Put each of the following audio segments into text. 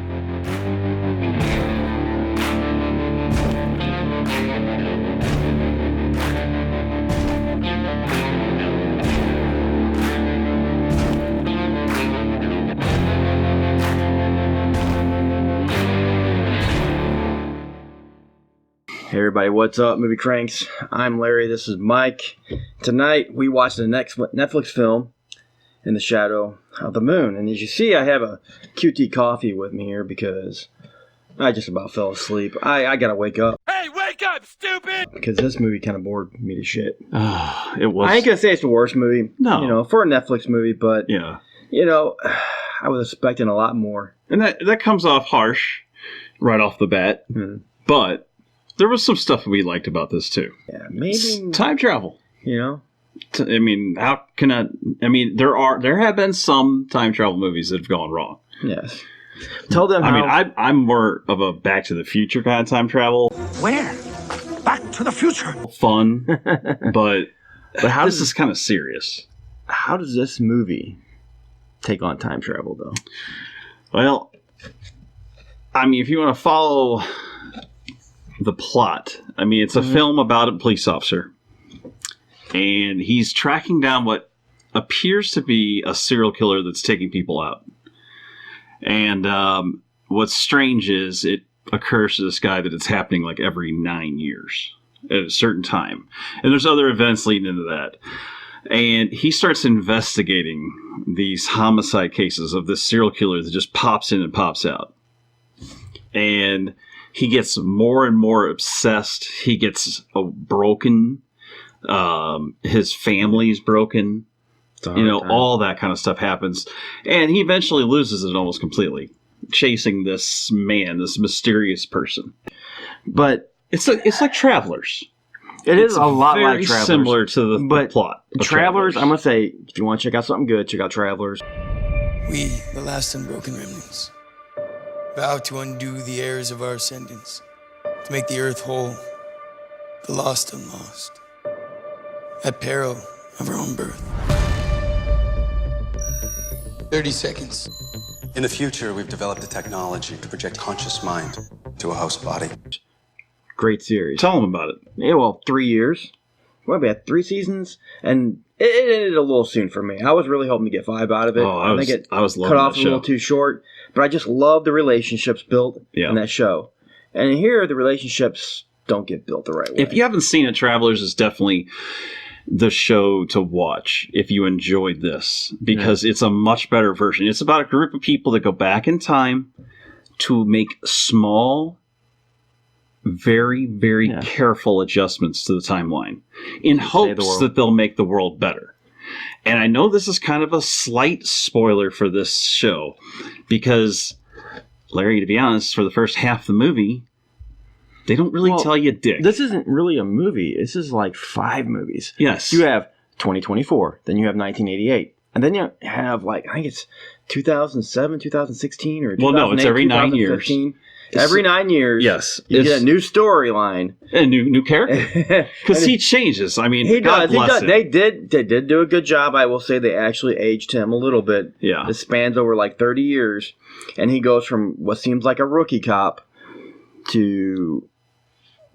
Hey everybody, what's up, Movie Cranks? I'm Larry, this is Mike. Tonight we watched the next Netflix film, In the Shadow of the Moon. And as you see, I have a QT coffee with me here because I just about fell asleep. I gotta wake up. Hey, wake up, stupid! Because this movie kind of bored me to shit. It was. I ain't gonna say it's the worst movie, for a Netflix movie, but, I was expecting a lot more. And that comes off harsh right off the bat, but there was some stuff we liked about this too. Yeah, maybe time travel. I mean, how can there have been some time travel movies that have gone wrong. Yes. Tell them how... I'm more of a Back to the Future kind of time travel. Where? Back to the future. Fun, but this is kind of serious. How does this movie take on time travel, though? Well, I mean, if you want to follow the plot, I mean, it's a film about a police officer, and he's tracking down what appears to be a serial killer that's taking people out. And what's strange is it occurs to this guy that it's happening like every 9 years at a certain time. And there's other events leading into that. And he starts investigating these homicide cases of this serial killer that just pops in and pops out. And he gets more and more obsessed. He gets broken. His family's broken. All that kind of stuff happens. And he eventually loses it almost completely, chasing this man, this mysterious person. But it's like Travelers. It's a lot like Travelers. Very similar to the plot. Travelers, I'm going to say, if you want to check out something good, check out Travelers. We, the last unbroken remnants, vow to undo the errors of our ascendants, to make the earth whole, the lost unlost, at peril of our own birth. 30 seconds. In the future, we've developed a technology to project conscious mind to a host body. Great series. Tell them about it. Yeah, well, 3 years. Well, we had 3 seasons, and it ended a little soon for me. I was really hoping to get 5 out of it. I think it cut off a little too short, but I just love the relationships built in that show. And here, the relationships don't get built the right way. If you haven't seen it, Travelers is definitely the show to watch if you enjoyed this, because it's a much better version. It's about a group of people that go back in time to make small, very, very careful adjustments to the timeline in hopes that they'll make the world better. And I know this is kind of a slight spoiler for this show because, Larry, to be honest, for the first half of the movie, they don't really tell you dick. This isn't really a movie. This is like 5 movies. Yes. You have 2024, then you have 1988, and then you have I think it's 2007, 2016, or 2008, well, no, it's every 9 years. Every 9 years, yes, you get a new storyline, a new character, because he changes. I mean, he God does. He bless does. him. They did do a good job. I will say they actually aged him a little bit. Yeah, it spans over like 30 years, and he goes from what seems like a rookie cop to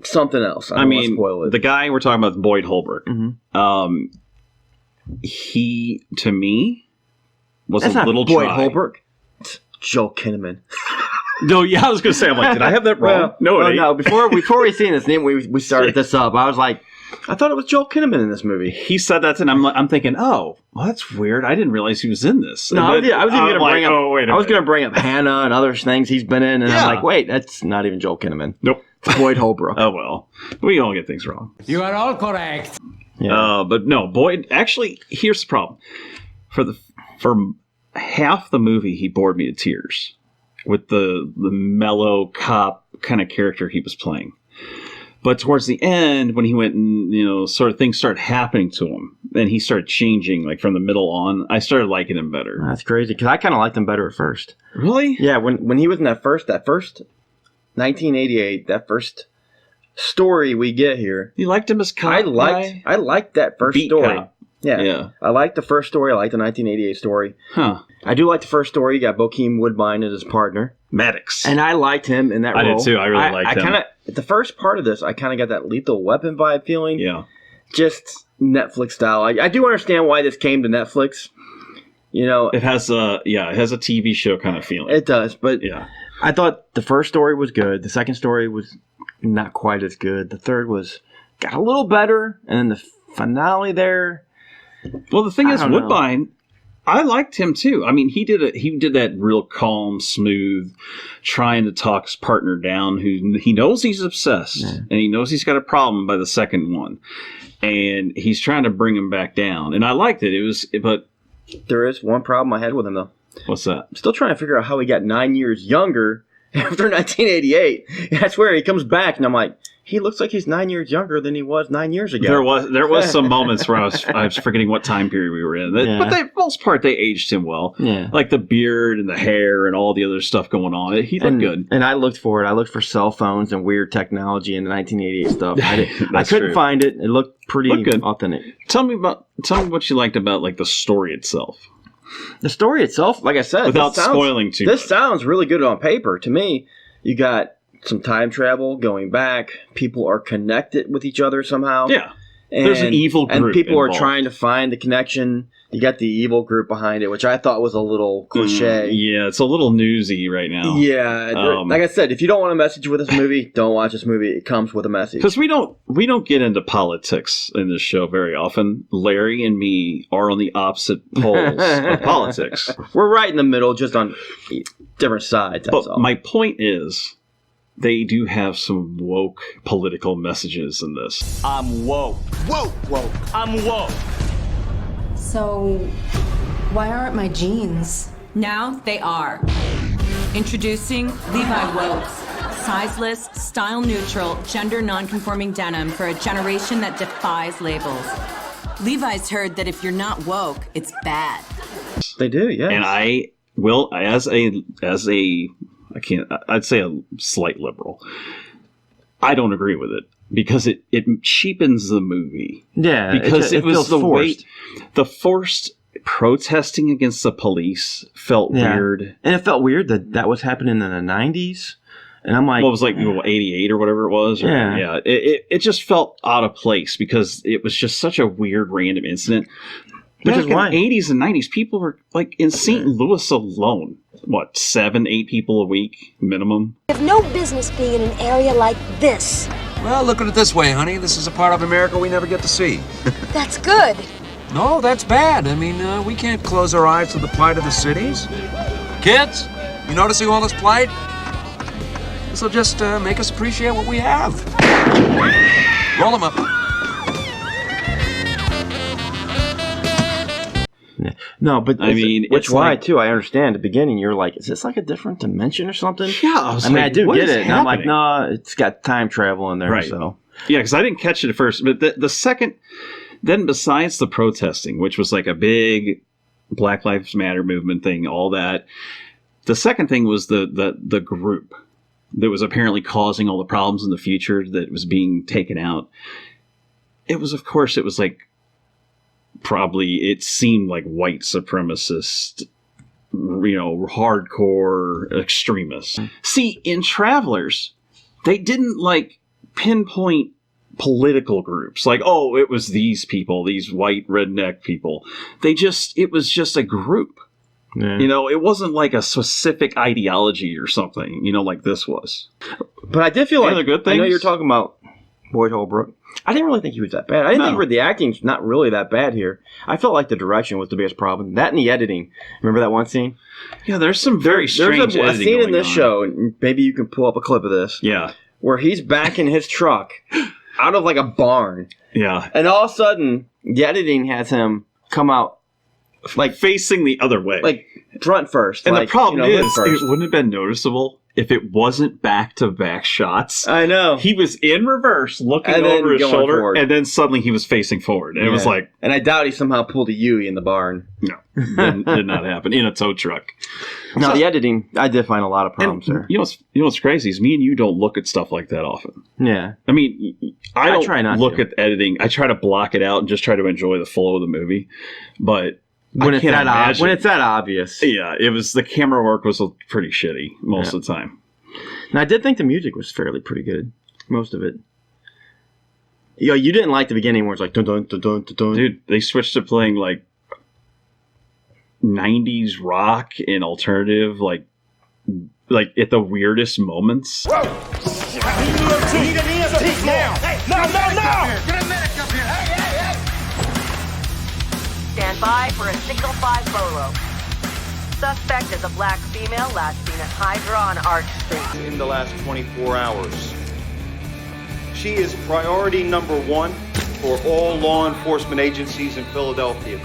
something else. I mean, spoil it. The guy we're talking about, Boyd Holbrook. He, to me, was That's a little not Boyd dry. Holbrook. It's Joel Kinnaman. No, yeah, I was going to say, I'm like, did I have that wrong? No. Before we seen this, we started this up. I was like, I thought it was Joel Kinnaman in this movie. He said that, and I'm thinking, oh, well, that's weird. I didn't realize he was in this. No, I was going to bring up Hannah and other things he's been in, and I'm like, wait, that's not even Joel Kinnaman. Nope. It's Boyd Holbrook. Oh, well. We all get things wrong. You are all correct. Yeah. But no, Boyd, actually, here's the problem. For half the movie, he bored me to tears with the mellow cop kind of character he was playing. But towards the end, when he went and, sort of things started happening to him, and he started changing, like from the middle on, I started liking him better. That's crazy, because I kind of liked him better at first. Really? Yeah, when he was in that first 1988, that first story we get here. You liked him as cop? I liked that first Beat story. Cop. Yeah. I like the first story. I like the 1988 story. Huh. I do like the first story. You got Bokeem Woodbine as his partner. Maddox. And I liked him in that role. I did too. I really liked him. The first part of this, I kind of got that Lethal Weapon vibe feeling. Yeah. Just Netflix style. I do understand why this came to Netflix. You know, it has a TV show kind of feeling. It does, but yeah. I thought the first story was good. The second story was not quite as good. The third got a little better, and then the finale there. Well, the thing is, Woodbine, I liked him too. I mean, he did that real calm, smooth, trying to talk his partner down. Who he knows he's obsessed, and he knows he's got a problem by the second one, and he's trying to bring him back down. And I liked it. But there is one problem I had with him though. What's that? I'm still trying to figure out how he got 9 years younger after 1988. That's where he comes back, and I'm like, he looks like he's 9 years younger than he was 9 years ago. There was some moments where I was forgetting what time period we were in. But for the most part, they aged him well. Yeah. Like the beard and the hair and all the other stuff going on. He looked good. And I looked for it. I looked for cell phones and weird technology in the 1988 stuff. I couldn't find it. It looked pretty authentic. Tell me what you liked about like the story itself. The story itself, like I said, without spoiling too much. This sounds really good on paper. To me, you got some time travel going back. People are connected with each other somehow. Yeah. There's an evil group and people involved. are trying to find the connection. You got the evil group behind it, which I thought was a little cliche. Yeah, it's a little newsy right now. Yeah, like I said, if you don't want a message with this movie, don't watch this movie. It comes with a message. Because we don't get into politics in this show very often. Larry and me are on the opposite poles of politics. We're right in the middle, just on different sides. That's all. My point is, they do have some woke political messages in this. I'm woke. Woke. I'm woke. So, why aren't my jeans? Now they are. Introducing Levi Wokes. Sizeless, style-neutral, gender-non-conforming denim for a generation that defies labels. Levi's heard that if you're not woke, it's bad. They do, yeah. And I will, I'd say a slight liberal. I don't agree with it because it cheapens the movie. Yeah, because it was the forced. The forced protesting against the police felt weird, and it felt weird that was happening in the 90s. And I'm like, well, it was like 88 or whatever it was. Yeah. It just felt out of place because it was just such a weird random incident. Which is why in the 80s and 90s, people were like in St. Louis alone. What, 7-8 people a week minimum? We have no business being in an area like this. Well, look at it this way, honey. This is a part of America we never get to see. That's good. No, that's bad. I mean, we can't close our eyes to the plight of the cities. Kids, you noticing all this plight? This'll just make us appreciate what we have. Roll them up. No, but I mean, which why too? I understand. At the beginning, you're like, "Is this like a different dimension or something?" Yeah, I do get it. And I'm like, "No, it's got time travel in there." Right. So yeah, because I didn't catch it at first, but the second, then besides the protesting, which was like a big Black Lives Matter movement thing, all that, the second thing was the group that was apparently causing all the problems in the future that was being taken out. It was like. Probably it seemed like white supremacist, hardcore extremists. See, in Travelers, they didn't like pinpoint political groups like, oh, it was these people, these white redneck people. It was just a group. Yeah. It wasn't like a specific ideology or something, like this was. But I did feel like, good things. I know you're talking about Boyd Holbrook. I didn't really think he was that bad. I didn't think the acting's not really that bad here. I felt like the direction was the biggest problem. That and the editing. Remember that one scene? Yeah, there's some very strange editing. There's a scene in this show, and maybe you can pull up a clip of this. Yeah. Where he's backing his truck out of like a barn. Yeah. And all of a sudden, the editing has him come out like facing the other way. Like front first. And like, the problem is, it wouldn't have been noticeable if it wasn't back-to-back shots. I know. He was in reverse, looking And then over his going shoulder, forward. and then suddenly he was facing forward. And it was like... And I doubt he somehow pulled a Yui in the barn. No, did not happen. In a tow truck. No, the editing, I did find a lot of problems there. You know what's crazy is me and you don't look at stuff like that often. Yeah. I mean, I don't try not look to. at editing. I try to block it out and just try to enjoy the flow of the movie. But When I it's can't that imagine. when it's that obvious. Yeah, it was the camera work was pretty shitty most of the time. And I did think the music was fairly pretty good. Most of it. You didn't like the beginning where it's like dun dun dun dun dun dun. Dude, they switched to playing like 90s rock and alternative, like at the weirdest moments. Stand by for a Signal 5 bolo. Suspect is a black female last seen at Hydra on Arch Street. In the last 24 hours. She is priority number 1 for all law enforcement agencies in Philadelphia.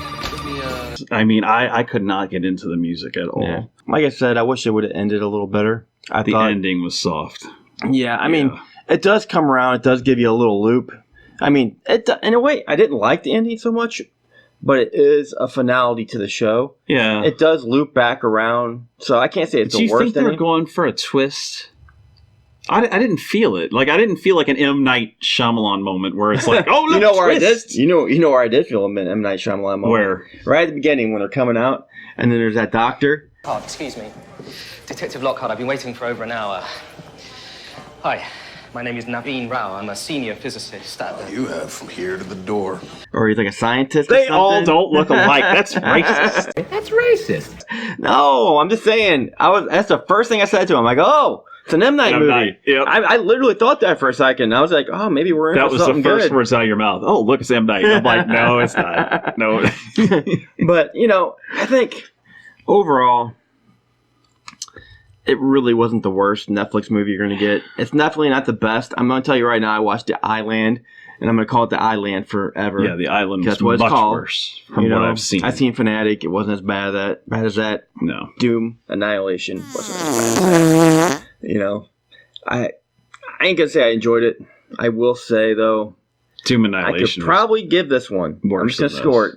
I mean, I could not get into the music at all. Yeah. Like I said, I wish it would have ended a little better. The ending was soft. Yeah, I mean, it does come around. It does give you a little loop. I mean, in a way, I didn't like the ending so much, but it is a finality to the show. Yeah. It does loop back around, so I can't say it's Do the you worst think they were ending. going for a twist? I didn't feel it. Like, I didn't feel like an M. Night Shyamalan moment where it's like, oh, look, you know where twist. I did? You know where I did feel an M. Night Shyamalan moment? Where? Right at the beginning when they're coming out, and then there's that doctor. Oh, excuse me. Detective Lockhart, I've been waiting for over an hour. Hi, my name is Naveen Rao. I'm a senior physicist at the... You have from here to the door. Or he's like a scientist. They or all something. don't look alike. That's racist. That's racist. No, I'm just saying. That's the first thing I said to him. I go, oh, it's an M. Night movie. Night, yep. I literally thought that for a second. I was like, oh, maybe we're in That for was the something first good. words out of your mouth. Oh, look, it's M. Night. I'm like, no, it's not. No. But, I think overall, it really wasn't the worst Netflix movie you're going to get. It's definitely not the best. I'm going to tell you right now, I watched The Island, and I'm going to call it The Island forever. Yeah, The Island was That's what it's much called. worse from what I've seen. I've seen Fanatic. It wasn't as bad as that. No. Doom, Annihilation wasn't as bad as that. I ain't going to say I enjoyed it. I will say, though, Doom I Annihilation could probably give this one. I'm just going to score it.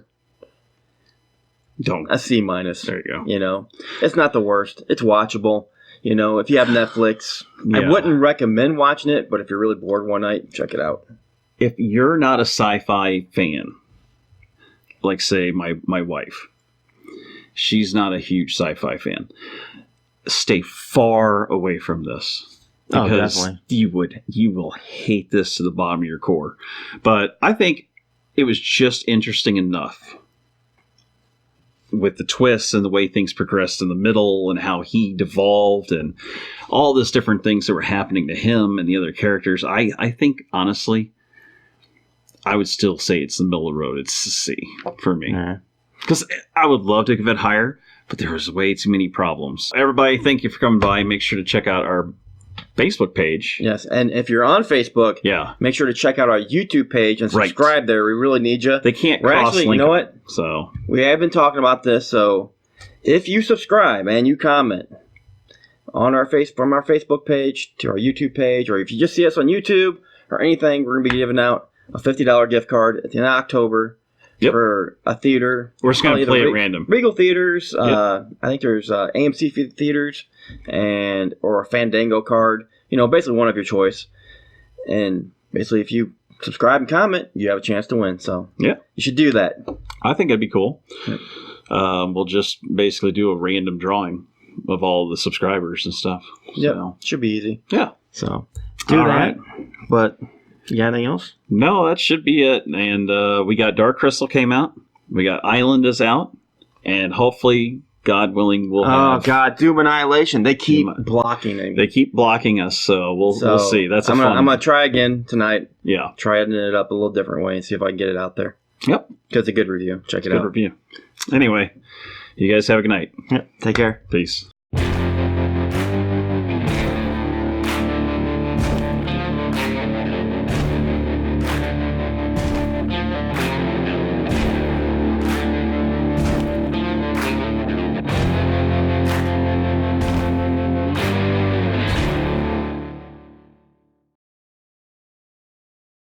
Don't. A C-. There you go. It's not the worst. It's watchable. If you have Netflix, I Yeah. wouldn't recommend watching it, but if you're really bored one night, check it out. If you're not a sci-fi fan, like say my wife, she's not a huge sci-fi fan. Stay far away from this. Oh, Because definitely. you will hate this to the bottom of your core. But I think it was just interesting enough with the twists and the way things progressed in the middle and how he devolved and all these different things that were happening to him and the other characters. I think, honestly, I would still say it's the middle of the road. It's a C for me. Because I would love to give it higher, but there was way too many problems. Everybody, thank you for coming by. Make sure to check out our Facebook page. Yes, and if you're on Facebook, make sure to check out our YouTube page and subscribe there. We really need you. They can't We're cross actually, link you know what? them, so We have been talking about this, so if you subscribe and you comment on from our Facebook page to our YouTube page, or if you just see us on YouTube or anything, we're going to be giving out a $50 gift card at the end of October for a theater. We're just going to play at random. Regal Theaters. I think there's AMC Theaters or a Fandango card. Basically one of your choice. And basically if you subscribe and comment, you have a chance to win. So you should do that. I think it'd be cool. We'll just basically do a random drawing of all the subscribers and stuff. Yeah, So. should be easy. Yeah. So do All that. right. But you got anything else? No, that should be it. And we got Dark Crystal came out. We got Island is out. And hopefully, God willing, we'll have... Oh, God. Doom Annihilation. They keep blocking me. They keep blocking us, so we'll see. That's I'm fun. gonna try again tonight. Yeah. Try editing it up a little different way and see if I can get it out there. Yep. Because it's a good review. Check it out. Good review. Anyway, you guys have a good night. Yep. Take care. Peace.